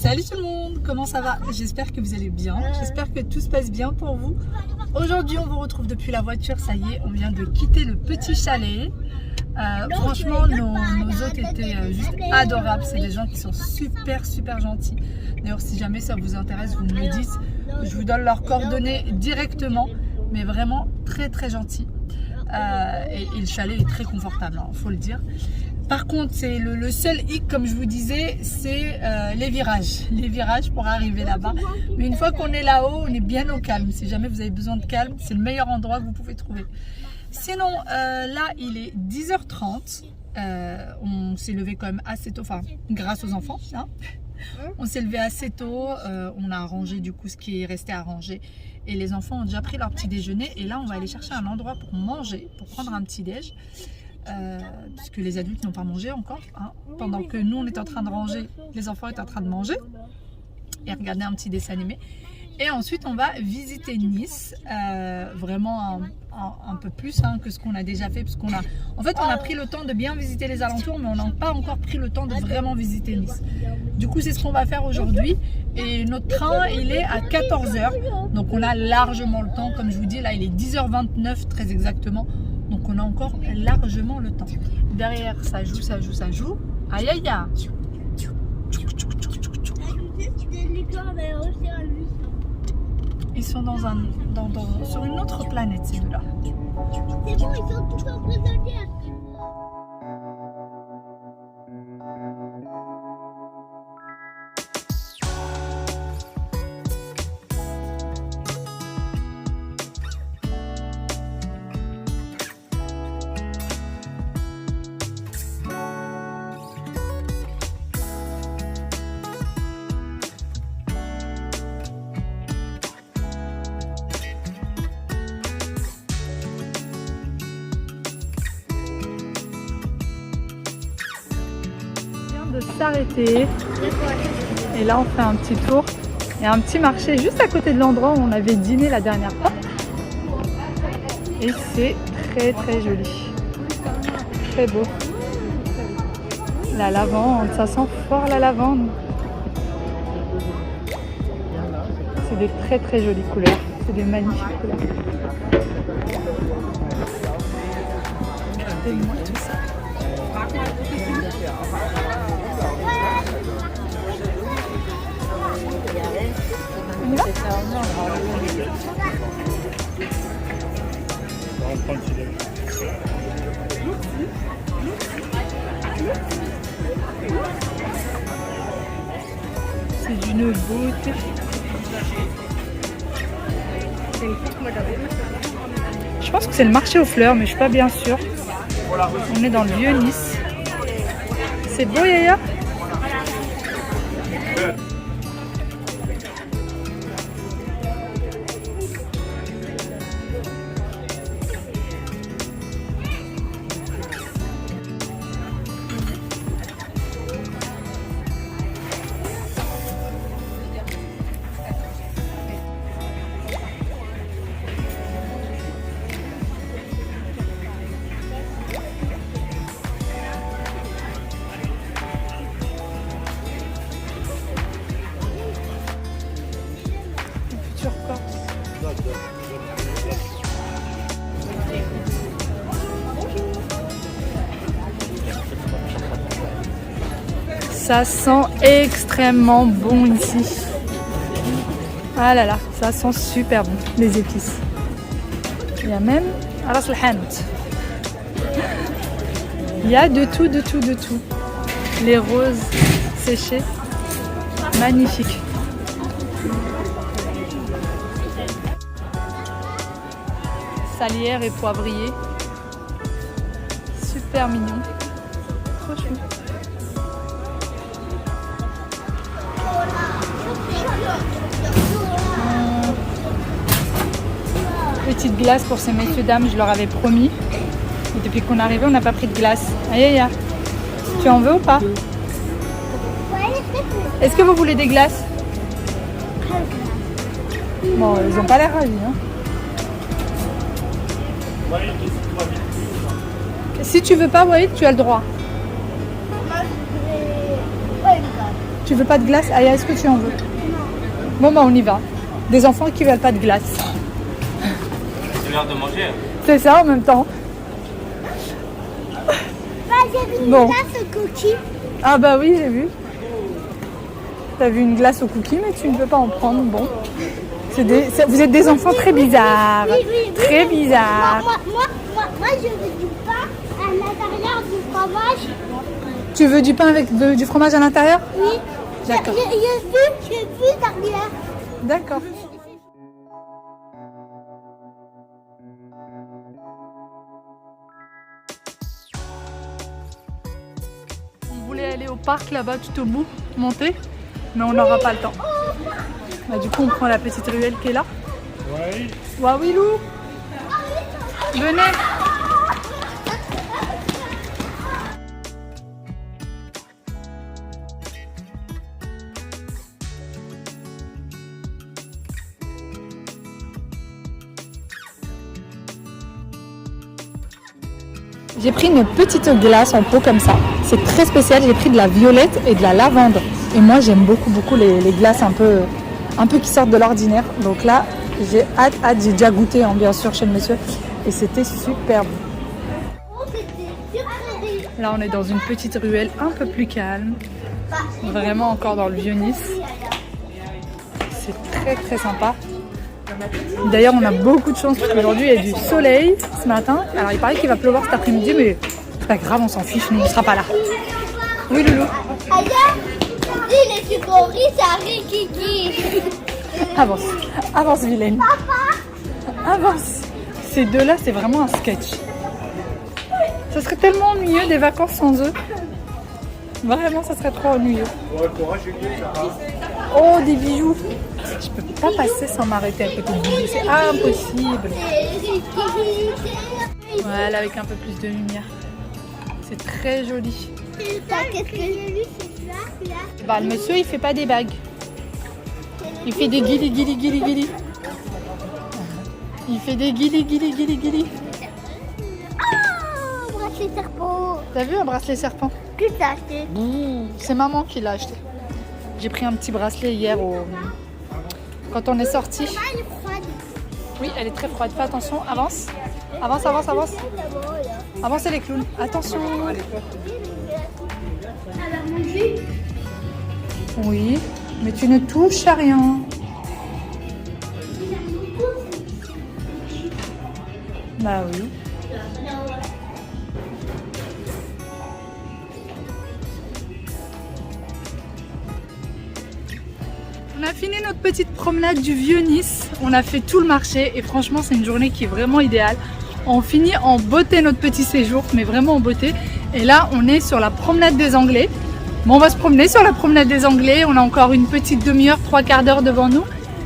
Salut tout le monde, comment ça va? J'espère que vous allez bien, j'espère que tout se passe bien pour vous. Aujourd'hui on vous retrouve depuis la voiture, ça y est, on vient de quitter le petit chalet. Franchement nos hôtes étaient juste adorables, c'est des gens qui sont super gentils. D'ailleurs si jamais ça vous intéresse, vous me le dites, je vous donne leurs coordonnées directement, mais vraiment très gentils. Et le chalet est très confortable, hein, faut le dire. Par contre, c'est le seul hic, comme je vous disais, c'est les virages. Les virages pour arriver là-bas. Mais une fois qu'on est là-haut, on est bien au calme. Si jamais vous avez besoin de calme, c'est le meilleur endroit que vous pouvez trouver. Sinon, là, il est 10h30. On s'est levé quand même assez tôt, enfin, grâce aux enfants. Hein. On s'est levé assez tôt. On a arrangé du coup ce qui est resté à ranger. Et les enfants ont déjà pris leur petit déjeuner. Et là, on va aller chercher un endroit pour manger, pour prendre un petit déj. Puisque les adultes n'ont pas mangé encore, hein. Pendant que nous on est en train de ranger, les enfants étaient en train de manger et regarder un petit dessin animé. Et ensuite on va visiter Nice, vraiment un peu plus hein, que ce qu'on a déjà fait, parce qu'on a, en fait on a pris le temps de bien visiter les alentours, mais on n'a pas encore pris le temps de vraiment visiter Nice. Du coup c'est ce qu'on va faire aujourd'hui, et notre train il est à 14h, donc on a largement le temps, comme je vous dis là il est 10h29 très exactement. Donc on a encore largement le temps. Derrière, ça joue. Aïe aïe aïe. Ils sont sur une autre planète, ces deux-là. C'est bon, ils sont tous en prisonniers. De s'arrêter et là on fait un petit tour. Il y a un petit marché juste à côté de l'endroit où on avait dîné la dernière fois et c'est très joli, très beau. La lavande, ça sent fort la lavande. C'est des très jolies couleurs, c'est des magnifiques couleurs. Regardez-moi tout ça. C'est d'une beauté. Je pense que c'est le marché aux fleurs, mais je suis pas bien sûre. On est dans le vieux Nice. C'est beau, Yaya? Ça sent extrêmement bon ici. Ah là là, ça sent super bon, les épices. Il y a même ras el-hanout. Il y a de tout. Les roses séchées, magnifiques. Salière et poivrier, super mignon, trop chou. Petite glace pour ces messieurs dames, je leur avais promis. Et depuis qu'on est arrivé, on n'a pas pris de glace. Aïe aïe aïe. Tu en veux ou pas? Est-ce que vous voulez des glaces? Bon, ils n'ont pas l'air ravis. Hein. Si tu veux pas, Wahid, tu as le droit. Tu veux pas de glace? Aya, est-ce que tu en veux? Bon bah on y va. Des enfants qui veulent pas de glace. C'est l'heure de manger. C'est ça en même temps. J'ai vu une Bon. glace au cookie. Ah bah oui, j'ai vu. T'as vu une glace au cookie, mais tu ne peux pas en prendre. Bon. Vous êtes des enfants très bizarres. Oui. Très bizarres. Moi, je veux du pain à l'intérieur du fromage. Tu veux du pain avec du fromage à l'intérieur? Oui. D'accord. J'ai vu derrière. D'accord. On voulait aller au parc là-bas tout au bout, monter, mais on n'aura pas le temps. Bah, du coup, on prend la petite ruelle qui est là. Oui. Wawilou, venez. J'ai pris une petite glace en pot comme ça. C'est très spécial. J'ai pris de la violette et de la lavande. Et moi, j'aime beaucoup les glaces un peu qui sortent de l'ordinaire. Donc là, j'ai hâte. J'ai déjà goûté, hein, bien sûr, chez le monsieur. Et c'était superbe. Là, on est dans une petite ruelle un peu plus calme. Vraiment encore dans le Vieux-Nice. C'est très sympa. D'ailleurs, on a beaucoup de chance parce qu'aujourd'hui, il y a du soleil ce matin. Alors, il paraît qu'il va pleuvoir cet après-midi, mais c'est pas grave, on s'en fiche, nous, on sera pas là. Oui, Loulou. Les sucreries, ça Rikiki. Avance, vilaine. Avance. Ces deux-là, c'est vraiment un sketch. Ça serait tellement ennuyeux des vacances sans eux. Vraiment, ça serait trop ennuyeux. Oh, des bijoux. Je peux pas passer sans m'arrêter à côté de bijoux, c'est impossible. Voilà, avec un peu plus de lumière. C'est très joli. Qu'est-ce que j'ai lu, c'est là. Bah, le monsieur, il fait pas des bagues. Il fait des guili. Il fait des guili. Ah, bracelet serpent. T'as vu un bracelet serpent? Que t'as acheté? C'est maman qui l'a acheté. J'ai pris un petit bracelet hier quand on est sorti. Elle est froide. Oui, elle est très froide. Fais attention, avance. Avance. Avancez les clowns. Attention. Elle a mangé. Oui, mais tu ne touches à rien. Bah oui. On a fini notre petite promenade du Vieux-Nice. On a fait tout le marché et franchement, c'est une journée qui est vraiment idéale. On finit en beauté notre petit séjour, mais vraiment en beauté. Et là, on est sur la promenade des Anglais. Bon, on va se promener sur la promenade des Anglais. On a encore une petite demi-heure, 3/4 d'heure devant nous.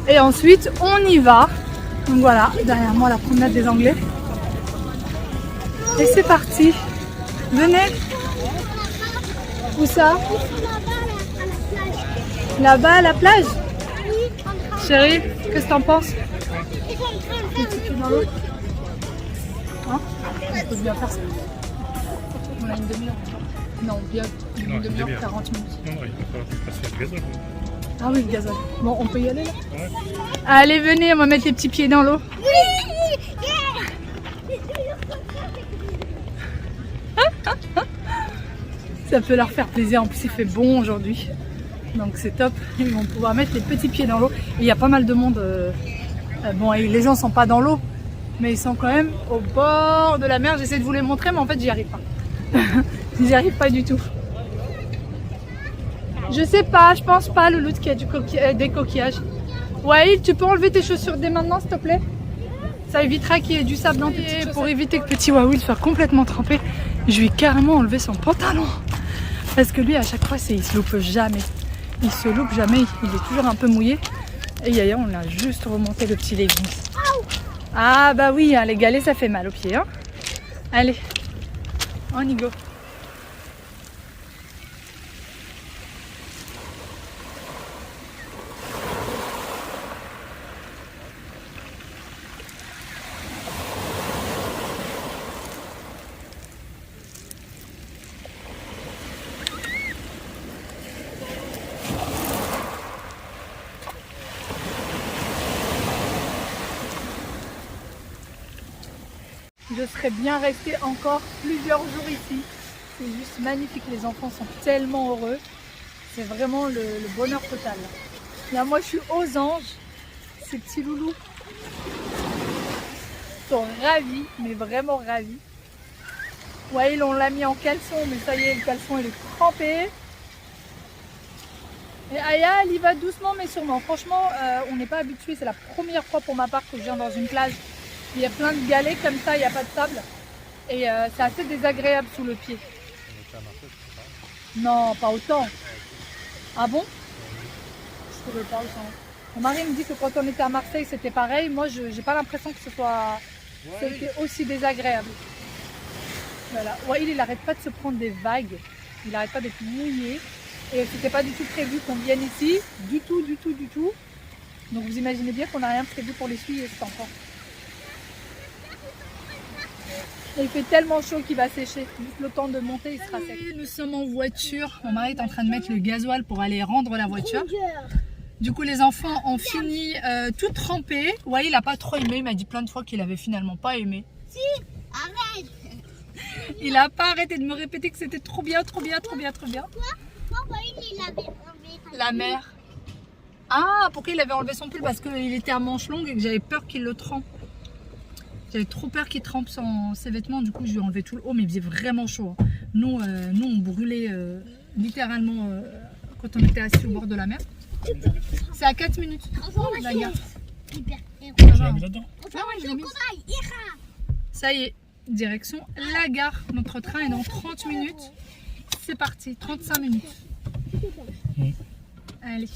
Et ensuite, on y va. Donc voilà, derrière moi, la promenade des Anglais. Et c'est parti. Venez. Où ça? Là-bas à la plage. Chérie, qu'est-ce que t'en penses? Dans l'eau. Hein? On peut bien faire ça. On a une demi-heure. Non, bien une demi-heure, 40 minutes. Non, il va falloir que je passe le gazole. Ah oui, le gazole. Bon, on peut y aller là? Ouais. Allez, venez, on va mettre les petits pieds dans l'eau. Ça peut leur faire plaisir. En plus, il fait bon aujourd'hui. Donc c'est top. Ils vont pouvoir mettre les petits pieds dans l'eau. Et il y a pas mal de monde. Bon, et les gens sont pas dans l'eau, mais ils sont quand même au bord de la mer. J'essaie de vous les montrer, mais en fait, j'y arrive pas. J'y arrive pas du tout. Je sais pas, je pense pas, Loulou, qu'il y a des coquillages. Ouais, tu peux enlever tes chaussures dès maintenant, s'il te plaît? Ça évitera qu'il y ait du sable dans tes petites chaussettes. Pour éviter que petit Waouil soit complètement trempé, je lui ai carrément enlevé son pantalon. Parce que lui, à chaque fois, il se loupe jamais. Il se loupe jamais, il est toujours un peu mouillé. Et Yaya, on a juste remonté le petit leggings. Ah bah oui, hein, les galets, ça fait mal aux pieds. Hein. Allez, on y go. je serais bien restée encore plusieurs jours ici. C'est juste magnifique, les enfants sont tellement heureux. C'est vraiment le bonheur total. Là, moi, je suis aux anges. Ces petits loulous sont ravis, mais vraiment ravis. Ouais, on l'a mis en caleçon, mais ça y est, le caleçon il est trempé. Et Aya, elle y va doucement mais sûrement. Franchement, on n'est pas habitué. C'est la première fois pour ma part que je viens dans une plage. Il y a plein de galets comme ça, il n'y a pas de sable. Et c'est assez désagréable sous le pied. Non, pas autant. Ah bon? Je trouvais pas autant. Mon mari me dit que quand on était à Marseille, c'était pareil. Moi, je n'ai pas l'impression que c'était aussi désagréable. Voilà. Ouais, il n'arrête pas de se prendre des vagues. Il n'arrête pas d'être mouillé. Et c'était pas du tout prévu qu'on vienne ici. Du tout, du tout, du tout. Donc vous imaginez bien qu'on n'a rien prévu pour l'essuyer cet enfant. Et il fait tellement chaud qu'il va sécher. Juste le temps de monter, il sera sec. Nous sommes en voiture. Mon mari est en train de mettre le gasoil pour aller rendre la voiture. Du coup, les enfants ont fini tout trempé. Ouais, il n'a pas trop aimé. Il m'a dit plein de fois qu'il avait finalement pas aimé. Si, arrête. Il n'a pas arrêté de me répéter que c'était trop bien, trop bien, trop bien, trop bien. Pourquoi il avait enlevé La mer. Ah, pourquoi il avait enlevé son pull? Parce qu'il était à manches longues et que j'avais peur qu'il le trempe. J'avais trop peur qu'il trempe ses vêtements. Du coup, je lui ai enlevé tout le haut, mais il faisait vraiment chaud. Nous, on brûlait littéralement quand on était assis au bord de la mer. C'est à 4 minutes. La gare. Je l'ai mis là-dedans. Je l'ai mis. Ça y est, direction la gare. Notre train est dans 30 minutes. C'est parti, 35 minutes. Allez,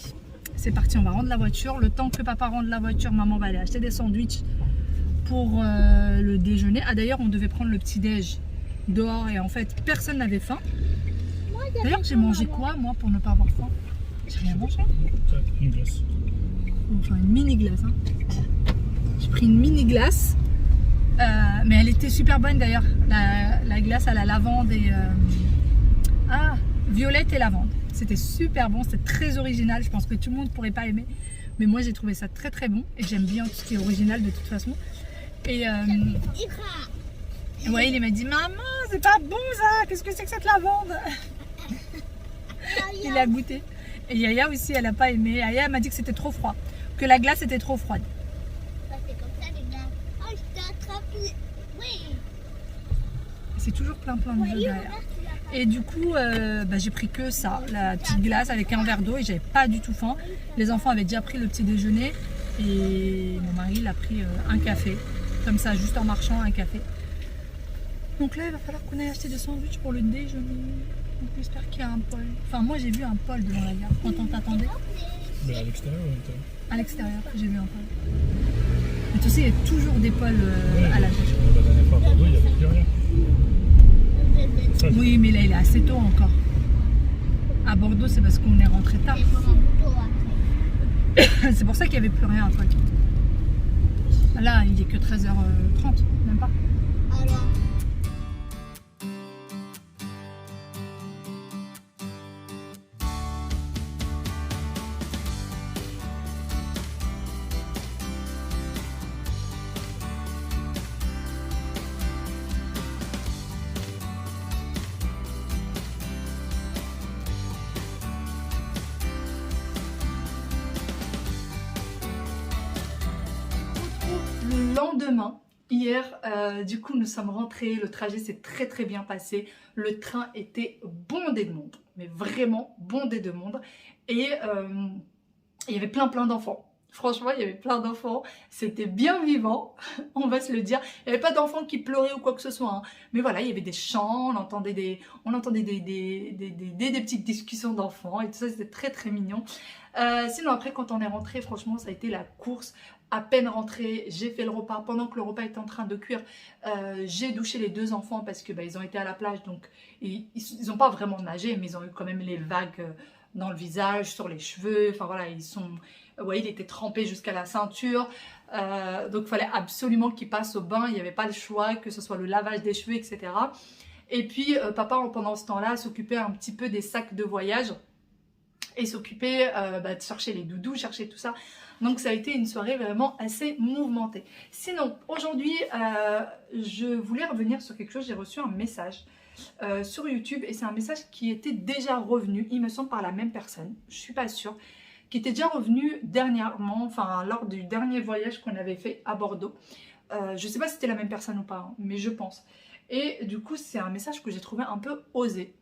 c'est parti, on va rendre la voiture. Le temps que papa rende la voiture, maman va aller acheter des sandwichs pour le déjeuner. Ah d'ailleurs, on devait prendre le petit-déj dehors et en fait, personne n'avait faim. D'ailleurs, j'ai mangé quoi, moi, pour ne pas avoir faim? J'ai rien mangé. Une glace. Enfin, une mini glace. Hein. J'ai pris une mini glace. Mais elle était super bonne d'ailleurs. La glace à la lavande et... violette et lavande. C'était super bon, c'était très original. Je pense que tout le monde ne pourrait pas aimer. Mais moi, j'ai trouvé ça très très bon. Et j'aime bien tout ce qui est original de toute façon. Et ouais, il m'a dit, maman, c'est pas bon ça. Qu'est-ce que c'est que cette lavande? Il a goûté. Et Yaya aussi, elle n'a pas aimé. Yaya m'a dit que c'était trop froid. Que la glace était trop froide. C'est comme ça, les gars. Oh, je t'ai attrapé. Oui. C'est toujours plein de jeux derrière. Et du coup, j'ai pris que ça, la petite glace avec un verre d'eau et j'avais pas du tout faim. Les enfants avaient déjà pris le petit déjeuner et mon mari il a pris un café, comme ça, juste en marchant, un café. Donc là, il va falloir qu'on aille acheter des sandwichs pour le déjeuner. Donc j'espère qu'il y a un Paul. Enfin, moi j'ai vu un Paul devant la gare quand on t'attendait. Mais à l'extérieur ou à l'intérieur? À l'extérieur, j'ai vu un Paul. Mais tu sais, il y a toujours des Pauls à la gare. La dernière fois à Bordeaux, il n'y avait plus rien. Oui, mais là, il est assez tôt encore. À Bordeaux, c'est parce qu'on est rentré tard. C'est pour ça qu'il n'y avait plus rien à Paul. Là, il est que 13h30, même pas. Alors. Le lendemain, hier, du coup, nous sommes rentrés. Le trajet s'est très très bien passé. Le train était bondé de monde, mais vraiment bondé de monde. Et il y avait plein d'enfants. Franchement, il y avait plein d'enfants. C'était bien vivant, on va se le dire. Il n'y avait pas d'enfants qui pleuraient ou quoi que ce soit. Hein. Mais voilà, il y avait des chants, on entendait des petites discussions d'enfants. Et tout ça, c'était très très mignon. Sinon, après, quand on est rentré, franchement, ça a été la course. À peine rentrée, j'ai fait le repas. Pendant que le repas était en train de cuire, j'ai douché les deux enfants parce que ils ont été à la plage. Donc, ils n'ont pas vraiment nagé, mais ils ont eu quand même les vagues dans le visage, sur les cheveux. Enfin voilà, il était trempé jusqu'à la ceinture. Donc, il fallait absolument qu'ils passent au bain. Il n'y avait pas le choix, que ce soit le lavage des cheveux, etc. Et puis, papa, pendant ce temps-là, s'occupait un petit peu des sacs de voyage. et s'occuper de chercher les doudous, chercher tout ça. Donc ça a été une soirée vraiment assez mouvementée. Sinon, aujourd'hui, je voulais revenir sur quelque chose. J'ai reçu un message sur YouTube et c'est un message qui était déjà revenu, il me semble, par la même personne, je suis pas sûre, qui était déjà revenu dernièrement, enfin lors du dernier voyage qu'on avait fait à Bordeaux. Je sais pas si c'était la même personne ou pas, hein, mais je pense. Et du coup, c'est un message que j'ai trouvé un peu osé.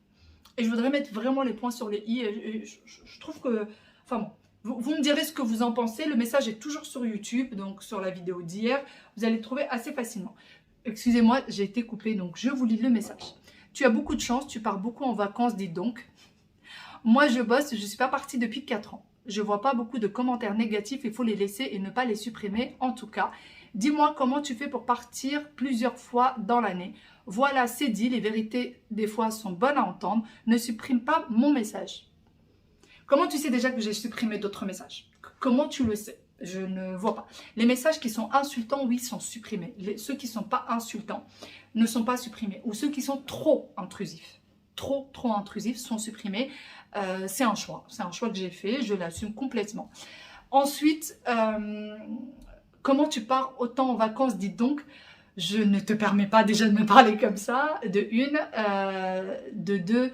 Et je voudrais mettre vraiment les points sur les i. Et je trouve que... Enfin bon. Vous me direz ce que vous en pensez. Le message est toujours sur YouTube, donc sur la vidéo d'hier. Vous allez le trouver assez facilement. Excusez-moi, j'ai été coupée, donc je vous lis le message. Tu as beaucoup de chance, tu pars beaucoup en vacances, dis donc. Moi, je bosse, je ne suis pas partie depuis 4 ans. Je ne vois pas beaucoup de commentaires négatifs, il faut les laisser et ne pas les supprimer. En tout cas, dis-moi comment tu fais pour partir plusieurs fois dans l'année. Voilà, c'est dit, les vérités des fois sont bonnes à entendre. Ne supprime pas mon message. Comment tu sais déjà que j'ai supprimé d'autres messages? Comment tu le sais? Je ne vois pas. Les messages qui sont insultants, oui, sont supprimés. Ceux qui ne sont pas insultants ne sont pas supprimés. Ou ceux qui sont trop intrusifs. Trop intrusifs sont supprimés. C'est un choix. C'est un choix que j'ai fait. Je l'assume complètement. Ensuite, comment tu pars autant en vacances, dites donc? Je ne te permets pas déjà de me parler comme ça, de une. De deux...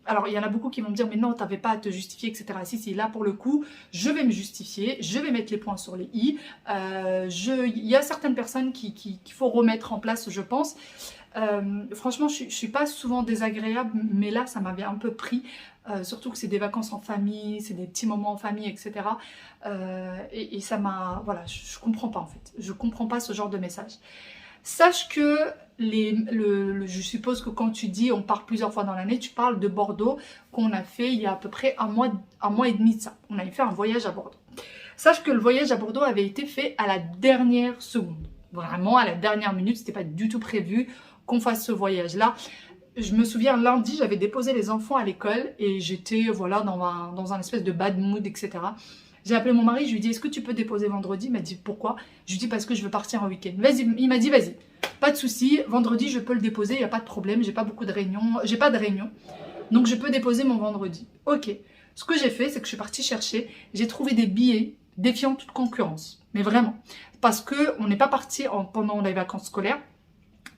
alors il y en a beaucoup qui vont me dire mais non, tu n'avais pas à te justifier, etc. Si, là pour le coup je vais me justifier, je vais mettre les points sur les i. Il y a certaines personnes qu'il faut remettre en place, je pense. Franchement je suis pas souvent désagréable, mais là ça m'avait un peu pris, surtout que c'est des vacances en famille, c'est des petits moments en famille, etc. Et ça m'a... Voilà, je comprends pas en fait, je comprends pas ce genre de message. Sache que je suppose que quand tu dis on part plusieurs fois dans l'année, tu parles de Bordeaux qu'on a fait il y a à peu près un mois et demi de ça. On avait fait un voyage à Bordeaux. Sache que le voyage à Bordeaux avait été fait à la dernière seconde. Vraiment à la dernière minute, c'était pas du tout prévu qu'on fasse ce voyage-là. Je me souviens, lundi, j'avais déposé les enfants à l'école et j'étais voilà, dans un espèce de bad mood, etc. J'ai appelé mon mari, je lui ai dit, est-ce que tu peux déposer vendredi? Il m'a dit, pourquoi? Je lui ai dit, parce que je veux partir en week-end. Vas-y, il m'a dit, vas-y, pas de souci, vendredi, je peux le déposer, il n'y a pas de problème, j'ai pas beaucoup de réunions, j'ai pas de réunion, donc je peux déposer mon vendredi. Ok, ce que j'ai fait, c'est que je suis partie chercher, j'ai trouvé des billets défiant toute concurrence, mais vraiment, parce qu'on n'est pas parti pendant les vacances scolaires,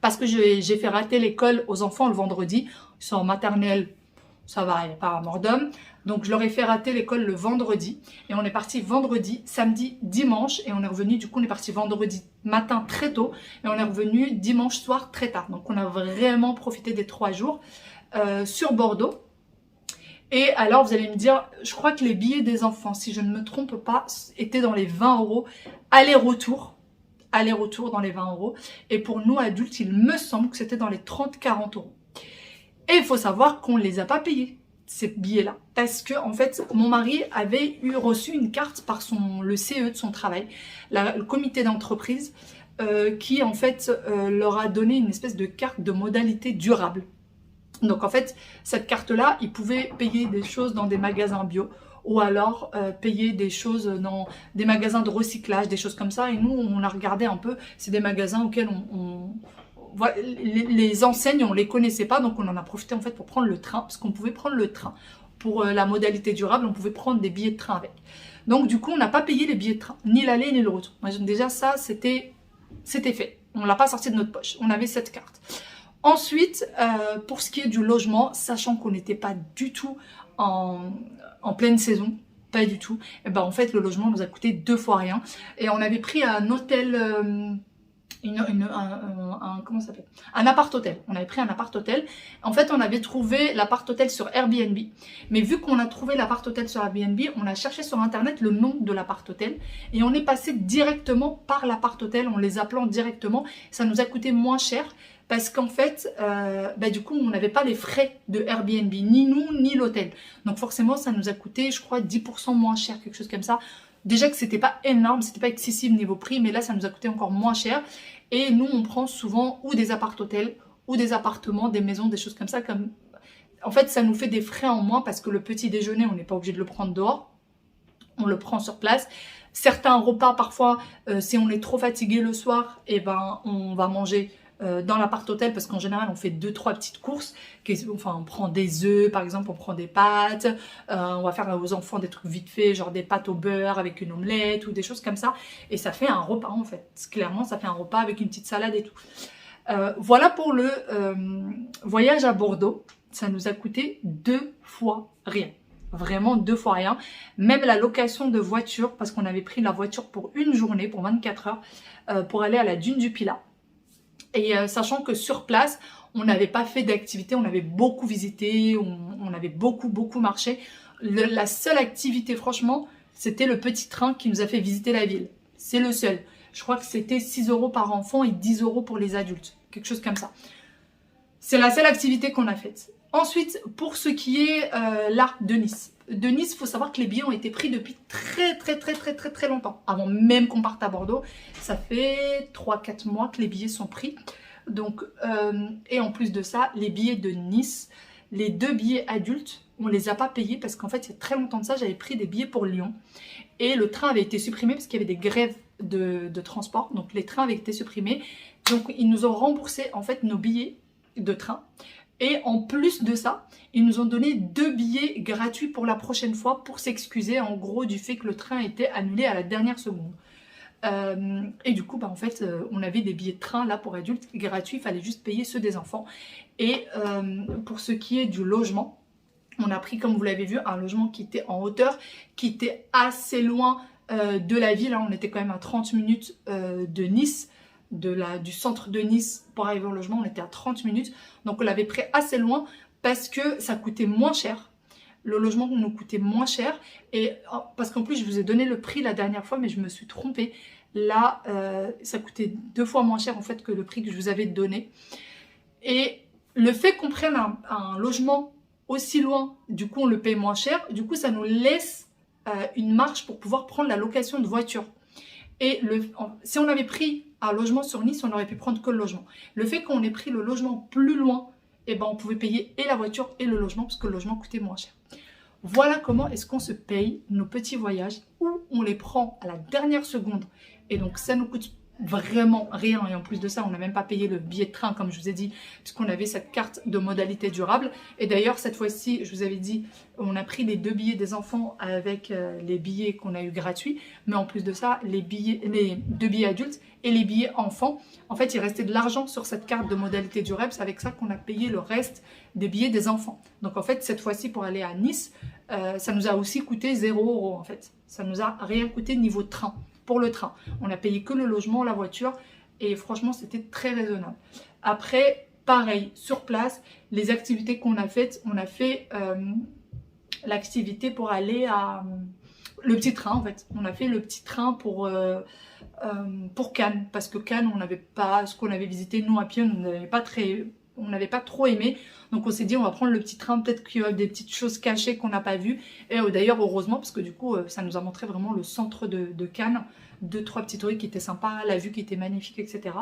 parce que j'ai fait rater l'école aux enfants le vendredi, ils sont en maternelle, ça va, il n'y a pas mort d'homme. Donc je leur ai fait rater l'école le vendredi. Et on est parti vendredi, samedi, dimanche. Et on est revenu, du coup on est parti vendredi matin très tôt. Et on est revenu dimanche soir très tard. Donc on a vraiment profité des 3 jours sur Bordeaux. Et alors vous allez me dire, je crois que les billets des enfants, si je ne me trompe pas, étaient dans les 20 € aller-retour. Aller-retour dans les 20 €. Et pour nous adultes, il me semble que c'était dans les 30-40 €. Et il faut savoir qu'on ne les a pas payés, ces billets-là. Parce que, en fait, mon mari avait reçu une carte par le CE de son travail, le comité d'entreprise, qui, en fait, leur a donné une espèce de carte de modalité durable. Donc, en fait, cette carte-là, ils pouvaient payer des choses dans des magasins bio ou alors payer des choses dans des magasins de recyclage, des choses comme ça. Et nous, on a regardé un peu, c'est des magasins auxquels voilà, les enseignes, on ne les connaissait pas, donc on en a profité en fait pour prendre le train, parce qu'on pouvait prendre le train. Pour la modalité durable, on pouvait prendre des billets de train avec. Donc du coup, on n'a pas payé les billets de train, ni l'aller ni le retour. Moi, déjà ça, c'était fait. On ne l'a pas sorti de notre poche, on avait cette carte. Ensuite, pour ce qui est du logement, sachant qu'on n'était pas du tout en pleine saison, pas du tout, et ben en fait le logement nous a coûté 2 fois rien. Et on avait pris un hôtel... comment ça s'appelle, un appart-hôtel. On avait pris un appart-hôtel. En fait, on avait trouvé l'appart-hôtel sur Airbnb. Mais vu qu'on a trouvé l'appart-hôtel sur Airbnb, on a cherché sur Internet le nom de l'appart-hôtel. Et on est passé directement par l'appart-hôtel en les appelant directement. Ça nous a coûté moins cher parce qu'en fait, du coup, on n'avait pas les frais de Airbnb, ni nous, ni l'hôtel. Donc forcément, ça nous a coûté, je crois, 10% moins cher, quelque chose comme ça. Déjà que c'était pas énorme, c'était pas excessif niveau prix, mais là ça nous a coûté encore moins cher. Et nous on prend souvent ou des appart-hôtels, ou des appartements, des maisons, des choses comme ça. En fait ça nous fait des frais en moins parce que le petit déjeuner on n'est pas obligé de le prendre dehors, on le prend sur place. Certains repas parfois, si on est trop fatigué le soir, et ben on va manger dans l'appart hôtel, parce qu'en général on fait 2-3 petites courses, enfin on prend des œufs par exemple, on prend des pâtes, on va faire aux enfants des trucs vite fait, genre des pâtes au beurre avec une omelette ou des choses comme ça, et ça fait un repas en fait, clairement ça fait un repas avec une petite salade et tout. Voilà pour le voyage à Bordeaux, ça nous a coûté 2 fois rien. Vraiment 2 fois rien. Même la location de voiture, parce qu'on avait pris la voiture pour une journée, pour 24 heures, pour aller à la dune du Pilat. Et sachant que sur place, on n'avait pas fait d'activité, on avait beaucoup visité, on avait beaucoup marché. La seule activité, franchement, c'était le petit train qui nous a fait visiter la ville. C'est le seul. Je crois que c'était 6 € par enfant et 10 € pour les adultes. Quelque chose comme ça. C'est la seule activité qu'on a faite. Ensuite, pour ce qui est l'arc de Nice. De Nice, il faut savoir que les billets ont été pris depuis très longtemps. Avant même qu'on parte à Bordeaux. Ça fait 3-4 mois que les billets sont pris. Donc, et en plus de ça, les billets de Nice, les 2 billets adultes, on ne les a pas payés parce qu'en fait, il y a très longtemps de ça, j'avais pris des billets pour Lyon. Et le train avait été supprimé parce qu'il y avait des grèves de transport. Donc, les trains avaient été supprimés. Donc, ils nous ont remboursé en fait nos billets de train. Et en plus de ça, ils nous ont donné 2 billets gratuits pour la prochaine fois pour s'excuser en gros du fait que le train était annulé à la dernière seconde. Et du coup, bah, en fait, on avait des billets de train là pour adultes gratuits, il fallait juste payer ceux des enfants. Et pour ce qui est du logement, on a pris, comme vous l'avez vu, un logement qui était en hauteur, qui était assez loin de la ville. Hein. On était quand même à 30 minutes de Nice. Du centre de Nice pour arriver au logement, on était à 30 minutes. Donc on l'avait pris assez loin parce que ça coûtait moins cher. Le logement nous coûtait moins cher. Et parce qu'en plus, je vous ai donné le prix la dernière fois, mais je me suis trompée. Là, ça coûtait 2 fois moins cher en fait que le prix que je vous avais donné. Et le fait qu'on prenne un logement aussi loin, du coup on le paye moins cher. Du coup, ça nous laisse une marge pour pouvoir prendre la location de voiture. Et si on avait pris un logement sur Nice, on aurait pu prendre que le logement. Le fait qu'on ait pris le logement plus loin, eh ben, on pouvait payer et la voiture et le logement parce que le logement coûtait moins cher. Voilà comment est-ce qu'on se paye nos petits voyages où on les prend à la dernière seconde. Et donc ça nous coûte vraiment rien. Et en plus de ça, on n'a même pas payé le billet de train comme je vous ai dit, puisqu'on avait cette carte de modalité durable. Et d'ailleurs, cette fois-ci, je vous avais dit, on a pris les 2 billets des enfants avec les billets qu'on a eu gratuits. Mais en plus de ça, les 2 billets adultes et les billets enfants, en fait, il restait de l'argent sur cette carte de modalité durable. C'est avec ça qu'on a payé le reste des billets des enfants. Donc en fait, cette fois-ci, pour aller à Nice, ça nous a aussi coûté 0 € en fait. Ça nous a rien coûté niveau train. Pour le train, on a payé que le logement, la voiture, et franchement c'était très raisonnable. Après, pareil, sur place, les activités qu'on a faites, on a fait l'activité pour aller à le petit train en fait. On a fait le petit train pour Cannes, parce que Cannes, on n'avait pas ce qu'on avait visité nous à pied, on n'avait pas trop aimé. Donc on s'est dit on va prendre le petit train, peut-être qu'il y a des petites choses cachées qu'on n'a pas vues. Et d'ailleurs heureusement, parce que du coup ça nous a montré vraiment le centre de Cannes. 2-3 petits trucs qui étaient sympas, la vue qui était magnifique, etc.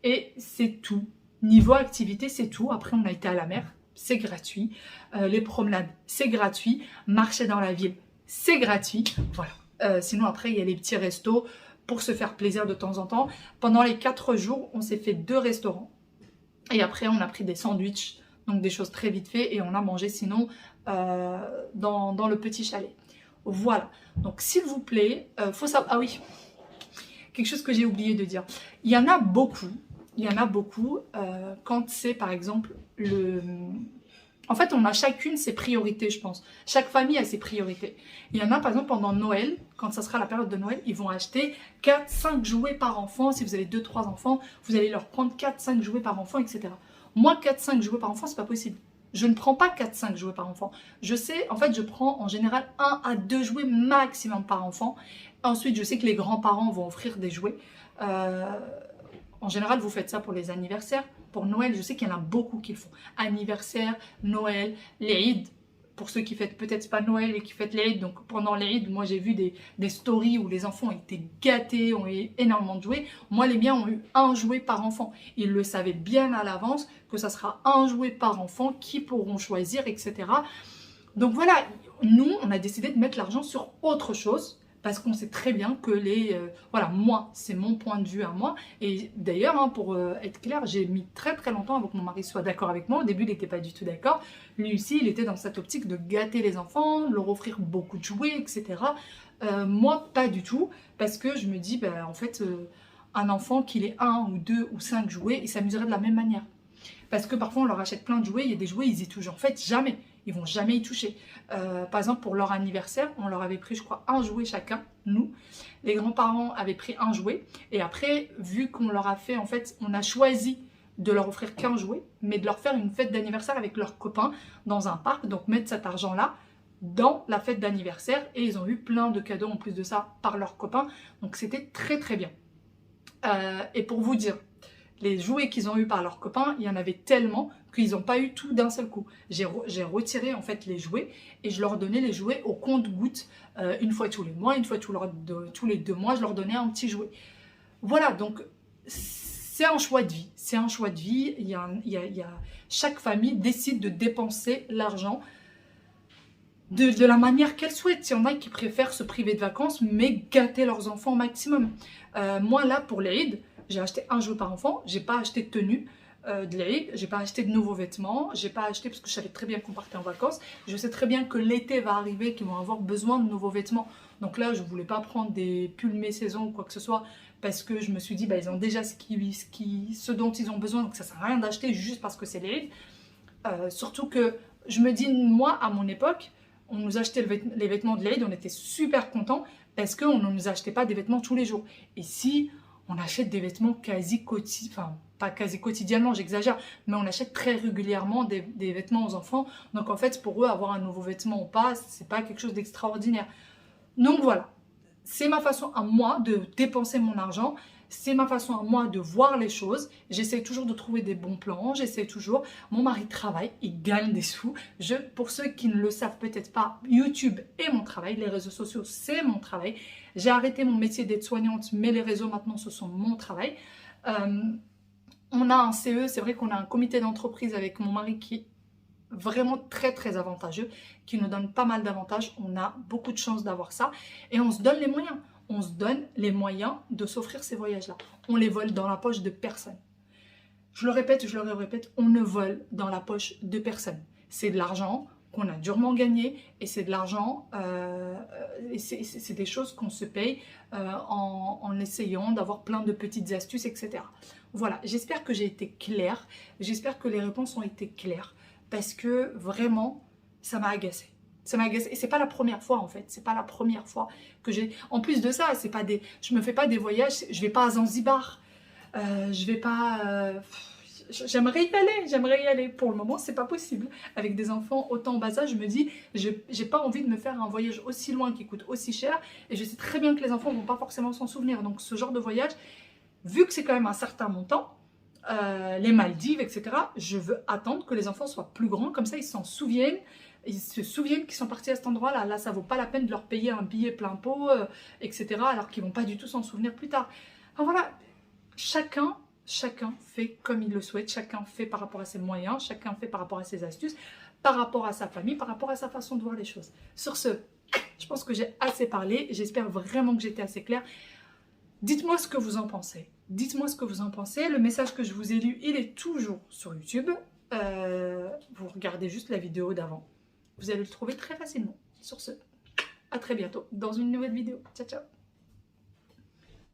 Et c'est tout. Niveau activité, c'est tout. Après on a été à la mer, c'est gratuit. Les promenades, c'est gratuit. Marcher dans la ville, c'est gratuit. Voilà. Sinon après il y a les petits restos pour se faire plaisir de temps en temps. Pendant les 4 jours, on s'est fait 2 restaurants. Et après, on a pris des sandwichs, donc des choses très vite fait. Et on a mangé sinon dans le petit chalet. Voilà. Donc, s'il vous plaît, faut savoir... Ah oui, quelque chose que j'ai oublié de dire. Il y en a beaucoup. Quand c'est, par exemple, En fait, on a chacune ses priorités, je pense. Chaque famille a ses priorités. Il y en a, par exemple, pendant Noël, quand ça sera la période de Noël, ils vont acheter 4-5 jouets par enfant. Si vous avez 2-3 enfants, vous allez leur prendre 4-5 jouets par enfant, etc. Moi, 4-5 jouets par enfant, c'est pas possible. Je ne prends pas 4-5 jouets par enfant. Je sais, en fait, je prends en général 1 à 2 jouets maximum par enfant. Ensuite, je sais que les grands-parents vont offrir des jouets. En général, vous faites ça pour les anniversaires. Pour Noël, je sais qu'il y en a beaucoup qui le font. Anniversaire, Noël, les Eid. Pour ceux qui fêtent peut-être pas Noël et qui fêtent les Eid. Donc pendant les Eid, moi j'ai vu des stories où les enfants étaient gâtés, ont eu énormément de jouets. Moi, les miens ont eu 1 jouet par enfant. Ils le savaient bien à l'avance que ça sera 1 jouet par enfant qui pourront choisir, etc. Donc voilà, nous, on a décidé de mettre l'argent sur autre chose. parce qu'on sait très bien que voilà, moi, c'est mon point de vue à moi. Et d'ailleurs, hein, pour être clair, j'ai mis très longtemps avant que mon mari soit d'accord avec moi. Au début, il n'était pas du tout d'accord. Lui aussi, il était dans cette optique de gâter les enfants, leur offrir beaucoup de jouets, etc. Moi, pas du tout, parce que je me dis, en fait, un enfant, qu'il ait 1 ou 2 ou 5 jouets, il s'amuserait de la même manière. Parce que parfois, on leur achète plein de jouets, il y a des jouets, ils y touchent. En fait, jamais. Ils vont jamais y toucher. Par exemple, pour leur anniversaire, on leur avait pris, je crois, 1 jouet chacun, nous. Les grands-parents avaient pris 1 jouet. Et après, vu qu'on leur a fait, en fait, on a choisi de leur offrir qu'1 jouet, mais de leur faire une fête d'anniversaire avec leurs copains dans un parc. Donc, mettre cet argent-là dans la fête d'anniversaire. Et ils ont eu plein de cadeaux en plus de ça par leurs copains. Donc, c'était très bien. Et pour vous dire, les jouets qu'ils ont eu par leurs copains, il y en avait tellement qu'ils n'ont pas eu tout d'un seul coup. J'ai retiré en fait les jouets et je leur donnais les jouets au compte-gouttes une fois tous les mois, une fois tous les 2 mois, je leur donnais un petit jouet. Voilà, donc c'est un choix de vie. C'est un choix de vie. Chaque famille décide de dépenser l'argent de la manière qu'elle souhaite. Il y en a qui préfèrent se priver de vacances mais gâter leurs enfants au maximum. Moi là, pour l'Aïd, j'ai acheté 1 jouet par enfant, j'ai pas acheté de tenue de l'Aïd, j'ai pas acheté de nouveaux vêtements, j'ai pas acheté parce que je savais très bien qu'on partait en vacances. Je sais très bien que l'été va arriver, qu'ils vont avoir besoin de nouveaux vêtements. Donc là, je voulais pas prendre des pulls mi-saison ou quoi que ce soit parce que je me suis dit, ils ont déjà ce dont ils ont besoin, donc ça sert à rien d'acheter juste parce que c'est l'Aïd. Surtout que je me dis, moi, à mon époque, on nous achetait les vêtements de l'Aïd, on était super contents parce qu'on ne nous achetait pas des vêtements tous les jours. Et si on achète des vêtements quasi quotidiennement, enfin pas quasi quotidiennement, j'exagère, mais on achète très régulièrement des vêtements aux enfants. Donc en fait, pour eux, avoir un nouveau vêtement ou pas, c'est pas quelque chose d'extraordinaire. Donc voilà, c'est ma façon à moi de dépenser mon argent. C'est ma façon à moi de voir les choses. J'essaie toujours de trouver des bons plans. J'essaie toujours. Mon mari travaille, il gagne des sous. Pour ceux qui ne le savent peut-être pas, YouTube est mon travail. Les réseaux sociaux, c'est mon travail. J'ai arrêté mon métier d'aide-soignante, mais les réseaux maintenant, ce sont mon travail. On a un CE, c'est vrai qu'on a un comité d'entreprise avec mon mari qui est vraiment très avantageux, qui nous donne pas mal d'avantages. On a beaucoup de chance d'avoir ça. Et on se donne les moyens. On se donne les moyens de s'offrir ces voyages-là. On les vole dans la poche de personne. Je le répète, on ne vole dans la poche de personne. C'est de l'argent qu'on a durement gagné et c'est de l'argent, c'est des choses qu'on se paye en essayant d'avoir plein de petites astuces, etc. Voilà, j'espère que j'ai été claire, j'espère que les réponses ont été claires parce que vraiment, ça m'a agacée. Ça m'a agacée. Et c'est pas la première fois en fait, c'est pas la première fois que j'ai... En plus de ça, je me fais pas des voyages, je vais pas à Zanzibar, je vais pas... J'aimerais y aller. Pour le moment, c'est pas possible. Avec des enfants autant en bas âge, je me dis, j'ai pas envie de me faire un voyage aussi loin qui coûte aussi cher. Et je sais très bien que les enfants vont pas forcément s'en souvenir. Donc ce genre de voyage, vu que c'est quand même un certain montant, les Maldives, etc., je veux attendre que les enfants soient plus grands. Comme ça, ils s'en souviennent. Ils se souviennent qu'ils sont partis à cet endroit-là. Là, ça vaut pas la peine de leur payer un billet plein pot, etc., alors qu'ils vont pas du tout s'en souvenir plus tard. Enfin voilà, chacun fait comme il le souhaite, chacun fait par rapport à ses moyens, chacun fait par rapport à ses astuces, par rapport à sa famille, par rapport à sa façon de voir les choses. Sur ce, je pense que j'ai assez parlé, j'espère vraiment que j'étais assez claire. Dites-moi ce que vous en pensez. Dites-moi ce que vous en pensez. Le message que je vous ai lu, il est toujours sur YouTube. Vous regardez juste la vidéo d'avant. Vous allez le trouver très facilement. Sur ce, à très bientôt dans une nouvelle vidéo. Ciao, ciao.